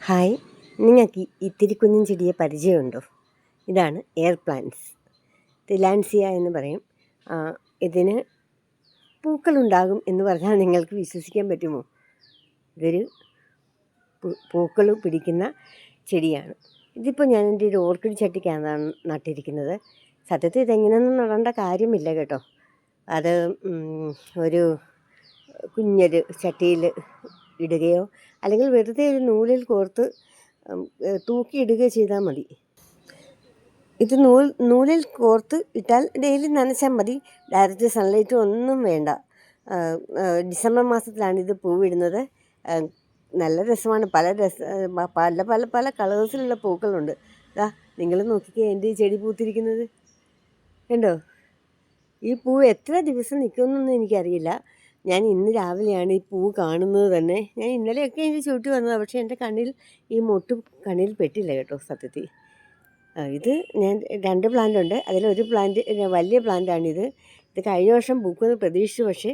Hi, നിങ്ങൾക്ക് ഇത്തിരി കുഞ്ഞൻ ചെടിയെ പരിചയമുണ്ടോ? ഇതാണ് എയർ പ്ലാന്റ്സ്. തിലാൻസിയ എന്ന് പറയും. ഇതിന് പൂക്കളുണ്ടാകും എന്ന് പറഞ്ഞാൽ നിങ്ങൾക്ക് വിശ്വസിക്കാൻ പറ്റുമോ? ഇതൊരു പൂക്കൾ പിടിക്കുന്ന ചെടിയാണ്. ഇതിപ്പോൾ ഞാൻ എൻ്റെ ഒരു ഓർക്കിഡ് ചട്ടിക്കാണ് നട്ടിരിക്കുന്നത്. സത്യത്തിൽ ഇതെങ്ങനെയൊന്നും നടേണ്ട കാര്യമില്ല കേട്ടോ. അത് ഒരു കുഞ്ഞൊരു ചട്ടിയിൽ ഇടുകയോ അല്ലെങ്കിൽ വെറുതെ ഒരു നൂലിൽ കോർത്ത് തൂക്കിയിടുകയോ ചെയ്താൽ മതി. ഇത് നൂലിൽ കോർത്ത് ഇട്ടാൽ ഡെയിലി നനച്ചാൽ മതി. ഡയറക്റ്റ് സൺലൈറ്റ് ഒന്നും വേണ്ട. ഡിസംബർ മാസത്തിലാണ് ഇത് പൂവിടുന്നത്. നല്ല രസമാണ്. പല പല പല കളേഴ്സിലുള്ള പൂക്കളുണ്ട്. ദാ നിങ്ങൾ നോക്കിക്കേ, എൻ്റെ ഈ ചെടി പൂത്തിരിക്കുന്നത് കണ്ടോ? ഈ പൂ എത്ര ദിവസം നിൽക്കുമെന്നൊന്നും എനിക്കറിയില്ല. ഞാൻ ഇന്ന് രാവിലെയാണ് ഈ പൂ കാണുന്നത് തന്നെ. ഞാൻ ഇന്നലെയൊക്കെ എൻ്റെ ചുവട്ടി വന്നതാണ്, പക്ഷേ എൻ്റെ ഈ മൊട്ട് കണ്ണിൽ പെട്ടില്ല കേട്ടോ സത്യത്തിൽ. ഇത് ഞാൻ 2 പ്ലാന്റ് ഉണ്ട്. അതിലൊരു പ്ലാന്റ് വലിയ പ്ലാന്റാണിത്. ഇത് കഴിഞ്ഞ വർഷം പൂക്കുമെന്ന് പ്രതീക്ഷിച്ചു, പക്ഷേ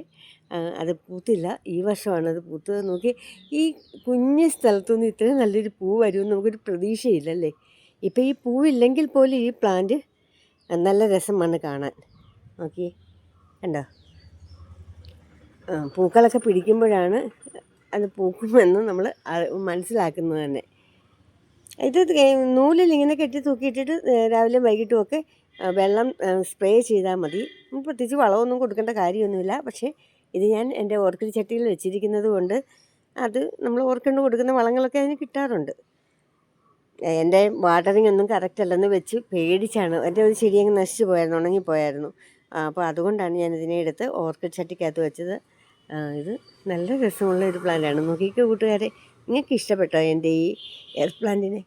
അത് പൂത്തില്ല. ഈ വർഷമാണ് അത് പൂത്തത്. നോക്കി, ഈ കുഞ്ഞു സ്ഥലത്തുനിന്ന് ഇത്രയും നല്ലൊരു പൂ വരുമെന്ന് നമുക്കൊരു പ്രതീക്ഷയില്ലല്ലേ. ഇപ്പോൾ ഈ പൂവില്ലെങ്കിൽ പോലും ഈ പ്ലാന്റ് നല്ല രസമാണ് കാണാൻ. നോക്കിയേ, കണ്ടോ? പൂക്കളൊക്കെ പിടിക്കുമ്പോഴാണ് അത് പൂക്കുമെന്ന് നമ്മൾ മനസ്സിലാക്കുന്നത് തന്നെ. ഇത് നൂലിൽ ഇങ്ങനെ കെട്ടി തൂക്കിയിട്ടിട്ട് രാവിലെ വൈകിട്ടും ഒക്കെ വെള്ളം സ്പ്രേ ചെയ്താൽ മതി. പ്രത്യേകിച്ച് വളമൊന്നും കൊടുക്കേണ്ട കാര്യമൊന്നുമില്ല. പക്ഷേ ഇത് ഞാൻ എൻ്റെ ഓർക്കിഡ് ചട്ടിയിൽ വെച്ചിരിക്കുന്നത് കൊണ്ട് അത് നമ്മൾ ഓർക്കിഡിന് കൊടുക്കുന്ന വളങ്ങളൊക്കെ അതിന് കിട്ടാറുണ്ട്. എൻ്റെ വാട്ടറിങ് ഒന്നും കറക്റ്റ് അല്ലെന്ന് വെച്ച് പേടിച്ചാണ്. എൻ്റെ ഒരു ചെടി അങ്ങ് നശിച്ചു പോയായിരുന്നു, ഉണങ്ങിപ്പോയായിരുന്നു. അപ്പോൾ അതുകൊണ്ടാണ് ഞാൻ ഇതിനെ എടുത്ത് ഓർക്കിഡ് ചട്ടിക്കകത്ത് വെച്ചത്. ഇത് നല്ല രസമുള്ള ഒരു പ്ലാന്റാണ്. നോക്കിക്കോ കൂട്ടുകാരെ, നിങ്ങൾക്ക് ഇഷ്ടപ്പെട്ടോ എൻ്റെ ഈ എയർ പ്ലാന്റിനെ?